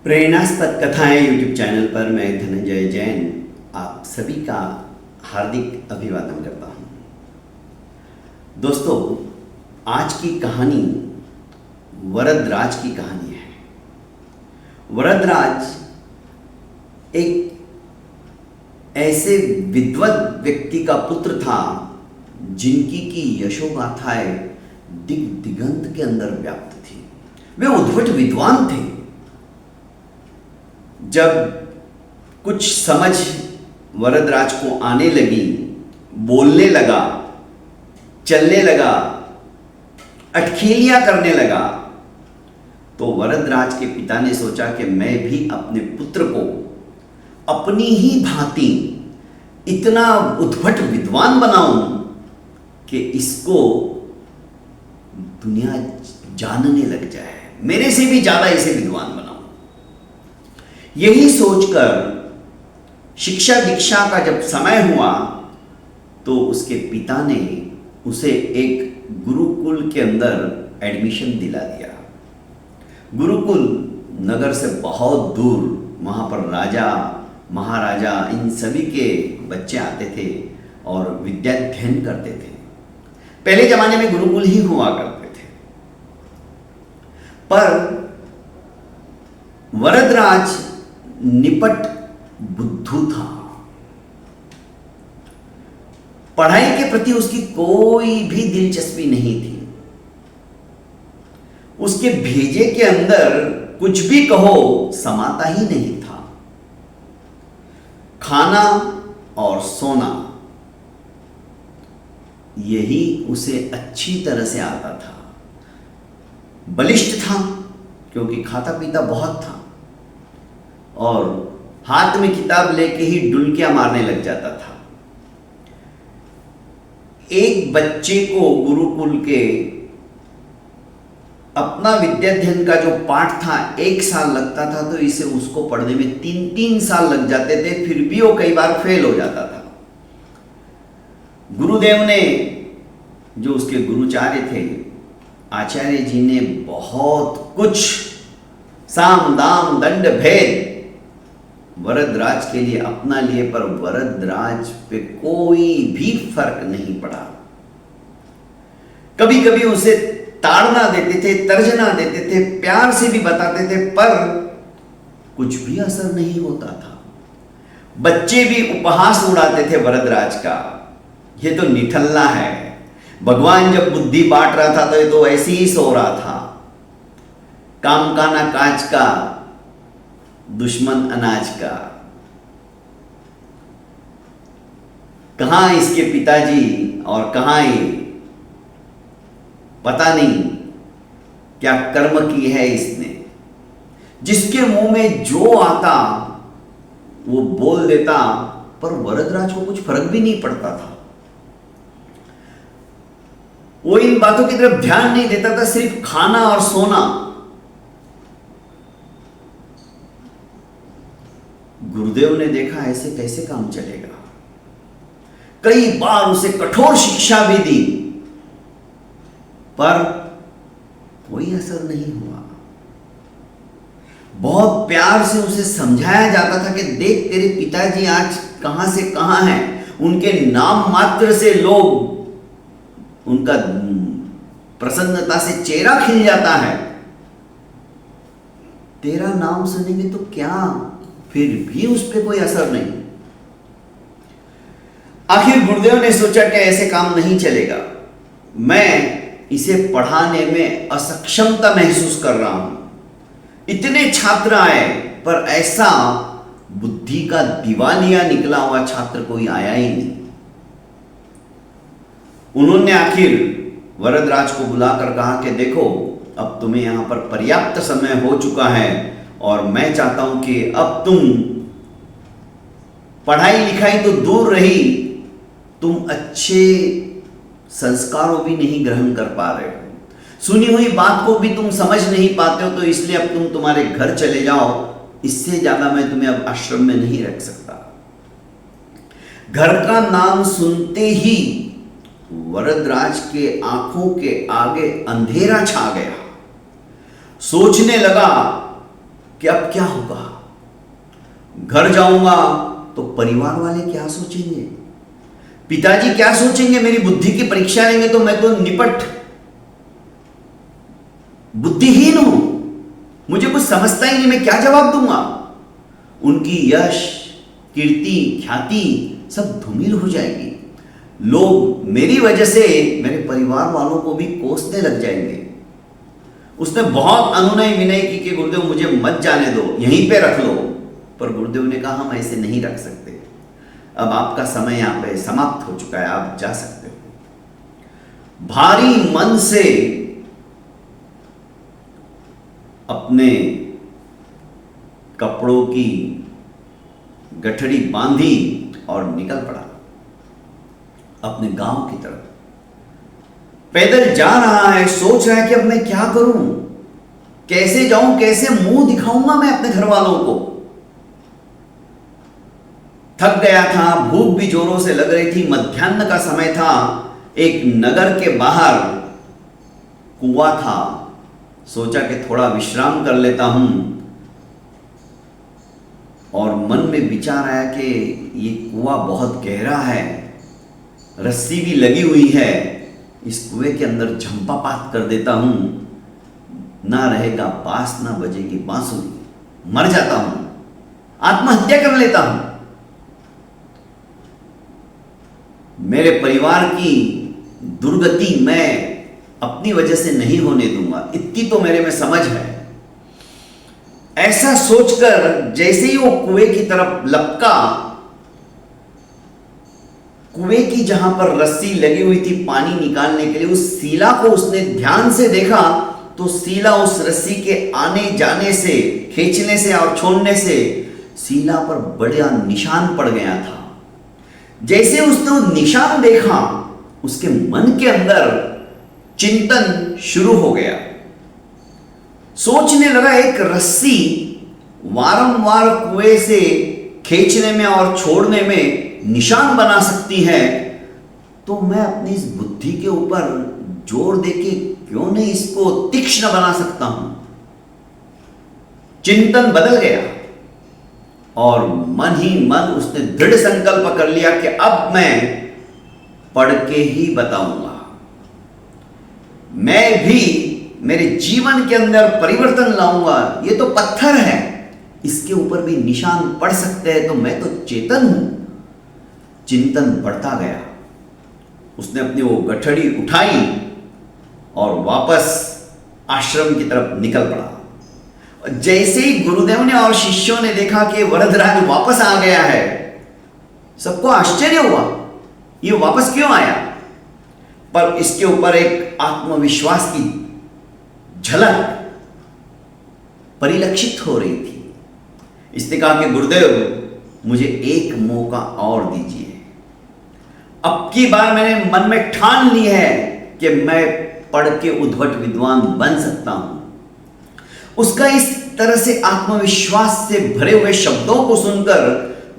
प्रेरणास्पद कथाएं YouTube channel पर मैं धनंजय जैन आप सभी का हार्दिक अभिवादन करता हूं। दोस्तों, आज की कहानी वरदराज की कहानी है। वरदराज एक ऐसे विद्वत व्यक्ति का पुत्र था जिनकी की यशोगाथाएं दिग दिगंत के अंदर व्याप्त थी। वे उद्भट विद्वान थे। जब कुछ समझ वरदराज को आने लगी, बोलने लगा, चलने लगा, अटखेलियां करने लगा, तो वरदराज के पिता ने सोचा कि मैं भी अपने पुत्र को अपनी ही भांति इतना उद्भट विद्वान बनाऊं कि इसको दुनिया जानने लग जाए, मेरे से भी ज्यादा इसे विद्वान बनाऊं। यही सोचकर शिक्षा दीक्षा का जब समय हुआ तो उसके पिता ने उसे एक गुरुकुल के अंदर एडमिशन दिला दिया। गुरुकुल नगर से बहुत दूर, वहाँ पर राजा महाराजा इन सभी के बच्चे आते थे और विद्याध्ययन करते थे। पहले जमाने में गुरुकुल ही हुआ करते थे। पर वरदराज निपट बुद्धू था। पढ़ाई के प्रति उसकी कोई भी दिलचस्पी नहीं थी। उसके भेजे के अंदर कुछ भी कहो समाता ही नहीं था। खाना और सोना यही उसे अच्छी तरह से आता था। बलिष्ठ था क्योंकि खाता पीता बहुत था और हाथ में किताब लेके ही डुलकियां मारने लग जाता था। एक बच्चे को गुरुकुल के अपना विद्याध्ययन का जो पाठ था 1 साल लगता था, तो इसे उसको पढ़ने में 3-3 साल लग जाते थे। फिर भी वो कई बार फेल हो जाता था। गुरुदेव ने, जो उसके गुरुचार्य थे, आचार्य जी ने बहुत कुछ साम दाम दंड भेद वरदराज के लिए अपना लिए, पर वरदराज पे कोई भी फर्क नहीं पड़ा। कभी कभी उसे ताड़ना देते थे, तर्जना देते थे, प्यार से भी बताते थे, पर कुछ भी असर नहीं होता था। बच्चे भी उपहास उड़ाते थे वरदराज का, ये तो निठल्ला है। भगवान जब बुद्धि बांट रहा था तो ये तो ऐसे ही सो रहा था। काम का ना काज का, दुश्मन अनाज का। कहां इसके पिताजी और कहां ये, पता नहीं क्या कर्म की है इसने। जिसके मुंह में जो आता वो बोल देता, पर वरदराज को कुछ फर्क भी नहीं पड़ता था। वो इन बातों की तरफ ध्यान नहीं देता था, सिर्फ खाना और सोना। गुरुदेव ने देखा ऐसे कैसे काम चलेगा। कई बार उसे कठोर शिक्षा भी दी, पर कोई असर नहीं हुआ। बहुत प्यार से उसे समझाया जाता था कि देख, तेरे पिताजी आज कहां से कहां हैं। उनके नाम मात्र से लोग, उनका प्रसन्नता से चेहरा खिल जाता है। तेरा नाम सुनेंगे तो क्या, फिर भी उस पर कोई असर नहीं। आखिर गुरुदेव ने सोचा कि ऐसे काम नहीं चलेगा। मैं इसे पढ़ाने में असक्षमता महसूस कर रहा हूं। इतने छात्र आए, पर ऐसा बुद्धि का दिवालिया निकला हुआ छात्र कोई आया ही नहीं। उन्होंने आखिर वरदराज को बुलाकर कहा कि देखो, अब तुम्हें यहां पर पर्याप्त समय हो चुका है और मैं चाहता हूं कि अब तुम, पढ़ाई लिखाई तो दूर रही, तुम अच्छे संस्कारों भी नहीं ग्रहण कर पा रहे हो। सुनी हुई बात को भी तुम समझ नहीं पाते हो, तो इसलिए अब तुम तुम्हारे घर चले जाओ। इससे ज्यादा मैं तुम्हें अब आश्रम में नहीं रख सकता। घर का नाम सुनते ही वरदराज के आंखों के आगे अंधेरा छा गया। सोचने लगा कि अब क्या होगा, घर जाऊंगा तो परिवार वाले क्या सोचेंगे, पिताजी क्या सोचेंगे, मेरी बुद्धि की परीक्षा लेंगे तो मैं तो निपट बुद्धिहीन हूं, मुझे कुछ समझता ही नहीं, मैं क्या जवाब दूंगा। उनकी यश, कीर्ति, ख्याति सब धूमिल हो जाएगी। लोग मेरी वजह से मेरे परिवार वालों को भी कोसने लग जाएंगे। उसने बहुत अनुनय विनय की कि गुरुदेव मुझे मत जाने दो, यहीं पे रख लो। पर गुरुदेव ने कहा हम ऐसे नहीं रख सकते, अब आपका समय यहां पे समाप्त हो चुका है, आप जा सकते हो। भारी मन से अपने कपड़ों की गठड़ी बांधी और निकल पड़ा अपने गांव की तरफ। पैदल जा रहा है, सोच रहा है कि अब मैं क्या करूं, कैसे जाऊं, कैसे मुंह दिखाऊंगा मैं अपने घर वालों को। थक गया था, भूख भी जोरों से लग रही थी, मध्याह्न का समय था। एक नगर के बाहर कुआं था, सोचा कि थोड़ा विश्राम कर लेता हूं, और मन में विचार आया कि ये कुआं बहुत गहरा है, रस्सी भी लगी हुई है, इस कुएं के अंदर झंपापात कर देता हूं, ना रहेगा बांस ना बजेगी बांसुरी, मर जाता हूं, आत्महत्या कर लेता हूं। मेरे परिवार की दुर्गति मैं अपनी वजह से नहीं होने दूंगा, इतनी तो मेरे में समझ है। ऐसा सोचकर जैसे ही वो कुएं की तरफ लपका, कुएं की जहां पर रस्सी लगी हुई थी पानी निकालने के लिए, उस सीला को उसने ध्यान से देखा तो सीला उस रस्सी के आने जाने से, खींचने से और छोड़ने से सीला पर बड़ा निशान पड़ गया था। जैसे उसने वो निशान देखा, उसके मन के अंदर चिंतन शुरू हो गया। सोचने लगा एक रस्सी वारंवार कुएं से खींचने में और छोड़ने में निशान बना सकती है, तो मैं अपनी इस बुद्धि के ऊपर जोर देके क्यों नहीं इसको तीक्ष्ण बना सकता हूं। चिंतन बदल गया और मन ही मन उसने दृढ़ संकल्प कर लिया कि अब मैं पढ़ के ही बताऊंगा, मैं भी मेरे जीवन के अंदर परिवर्तन लाऊंगा। ये तो पत्थर है, इसके ऊपर भी निशान पड़ सकते हैं, तो मैं तो चेतन हूं। चिंतन बढ़ता गया, उसने अपनी वो गठड़ी उठाई और वापस आश्रम की तरफ निकल पड़ा। जैसे ही गुरुदेव ने और शिष्यों ने देखा कि वरदराज वापस आ गया है, सबको आश्चर्य हुआ, ये वापस क्यों आया। पर इसके ऊपर एक आत्मविश्वास की झलक परिलक्षित हो रही थी। इसने कहा कि गुरुदेव मुझे एक मौका और दीजिए, अब की बार मैंने मन में ठान ली है कि मैं पढ़ के उद्भट विद्वान बन सकता हूं। उसका इस तरह से आत्मविश्वास से भरे हुए शब्दों को सुनकर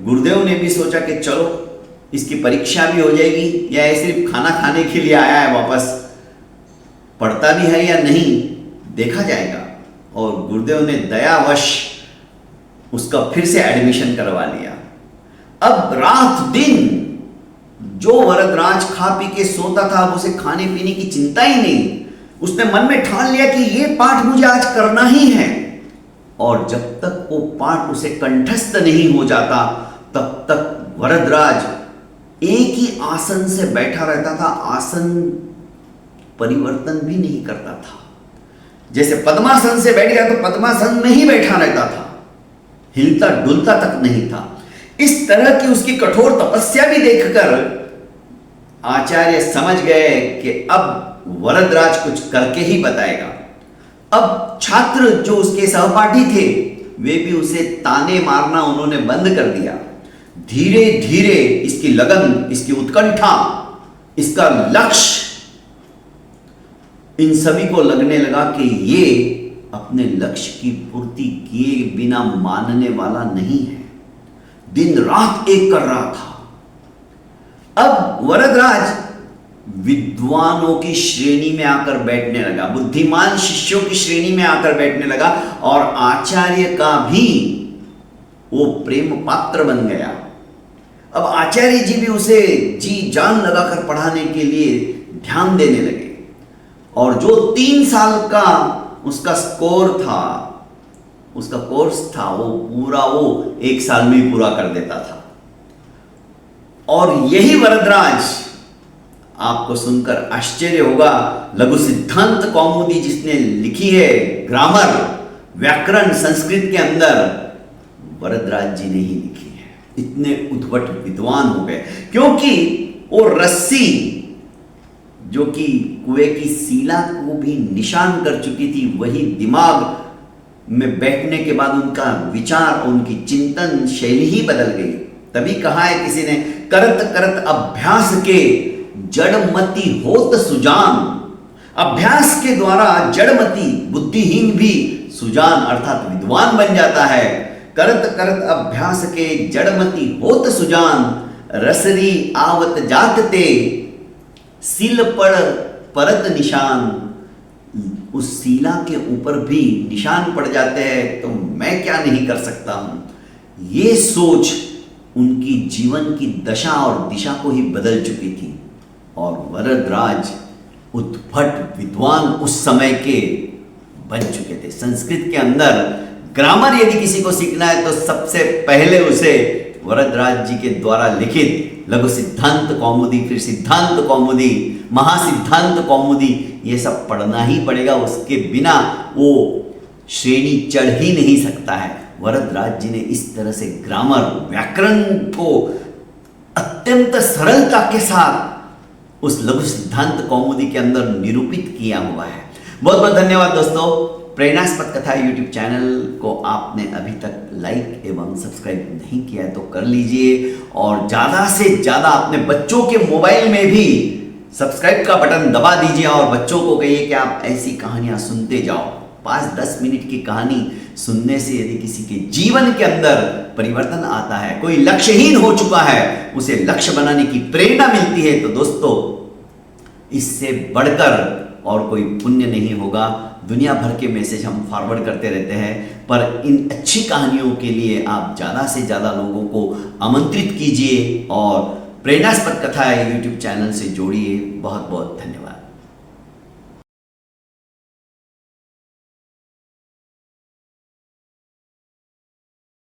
गुरुदेव ने भी सोचा कि चलो इसकी परीक्षा भी हो जाएगी, या ये सिर्फ खाना खाने के लिए आया है, वापस पढ़ता भी है या नहीं देखा जाएगा। और गुरुदेव ने दयावश उसका फिर से एडमिशन करवा लिया। अब रात दिन जो वरदराज खा पी के सोता था, अब उसे खाने पीने की चिंता ही नहीं। उसने मन में ठान लिया कि ये पाठ मुझे आज करना ही है, और जब तक वो पाठ उसे कंठस्थ नहीं हो जाता तब तक वरदराज एक ही आसन से बैठा रहता था, आसन परिवर्तन भी नहीं करता था। जैसे पद्मासन से बैठ गया तो पद्मासन में ही बैठा रहता था, हिलता डुलता तक नहीं था। इस तरह की उसकी कठोर तपस्या भी देखकर आचार्य समझ गए कि अब वरदराज कुछ करके ही बताएगा। अब छात्र जो उसके सहपाठी थे वे भी उसे ताने मारना उन्होंने बंद कर दिया। धीरे धीरे इसकी लगन, इसकी उत्कंठा, इसका लक्ष्य इन सभी को लगने लगा कि ये अपने लक्ष्य की पूर्ति किए बिना मानने वाला नहीं है। दिन रात एक कर रहा था। अब वरदराज विद्वानों की श्रेणी में आकर बैठने लगा, बुद्धिमान शिष्यों की श्रेणी में आकर बैठने लगा और आचार्य का भी वो प्रेम पात्र बन गया। अब आचार्य जी भी उसे जी जान लगाकर पढ़ाने के लिए ध्यान देने लगे और जो 3 साल का उसका स्कोर था, उसका कोर्स था, वो पूरा वो 1 साल में पूरा कर देता था। और यही वरदराज, आपको सुनकर आश्चर्य होगा, लघु सिद्धांत कौमुदी जिसने लिखी है, ग्रामर व्याकरण संस्कृत के अंदर, वरदराज जी ने ही लिखी है। इतने उद्भट विद्वान हो गए क्योंकि वो रस्सी जो कि कुएं की सीला को भी निशान कर चुकी थी, वही दिमाग में बैठने के बाद उनका विचार और उनकी चिंतन शैली ही बदल गई। तभी कहा है किसी ने, करत करत अभ्यास के जड़मति होत सुजान। अभ्यास के द्वारा जड़मति बुद्धिहीन भी सुजान अर्थात विद्वान बन जाता है। करत करत अभ्यास के जड़मति होत सुजान, रसरी आवत जात ते सिल पड़ परत निशान। उस सीला के ऊपर भी निशान पड़ जाते हैं तो मैं क्या नहीं कर सकता हूं। ये सोच उनकी जीवन की दशा और दिशा को ही बदल चुकी थी और वरदराज उद्भट विद्वान उस समय के बन चुके थे। संस्कृत के अंदर ग्रामर यदि किसी को सीखना है तो सबसे पहले उसे वरदराज जी के द्वारा लिखित लघु सिद्धांत कौमुदी, फिर सिद्धांत कौमुदी, महासिद्धांत कौमुदी, ये सब पढ़ना ही पड़ेगा। उसके बिना वो श्रेणी चढ़ ही नहीं सकता है। वरदराज जी ने इस तरह से ग्रामर व्याकरण को अत्यंत सरलता के साथ उस लघु सिद्धांत कौमुदी के अंदर निरूपित किया हुआ है। बहुत बहुत धन्यवाद दोस्तों। प्रेरणास्पद कथा यूट्यूब चैनल को आपने अभी तक लाइक एवं सब्सक्राइब नहीं किया है तो कर लीजिए और ज़्यादा से ज़्यादा अपने बच्चों के मोबाइल में भी सब्सक्राइब का बटन दबा दीजिए और बच्चों को कहिए कि आप ऐसी कहानियां सुनते जाओ। 5-10 मिनट की कहानी सुनने से यदि किसी के जीवन के अंदर परिवर्तन आता है, कोई लक्ष्यहीन हो चुका है, उसे लक्ष्य बनाने की प्रेरणा मिलती है, तो दोस्तों इससे बढ़कर और कोई पुण्य नहीं होगा। दुनिया भर के मैसेज हम फॉरवर्ड करते रहते हैं, पर इन अच्छी कहानियों के लिए आप ज़्यादा से ज़्यादा लोगों को आमंत्रित कीजिए और प्रेरणास्पद कथा यूट्यूब चैनल से जोड़िए। बहुत बहुत धन्यवाद।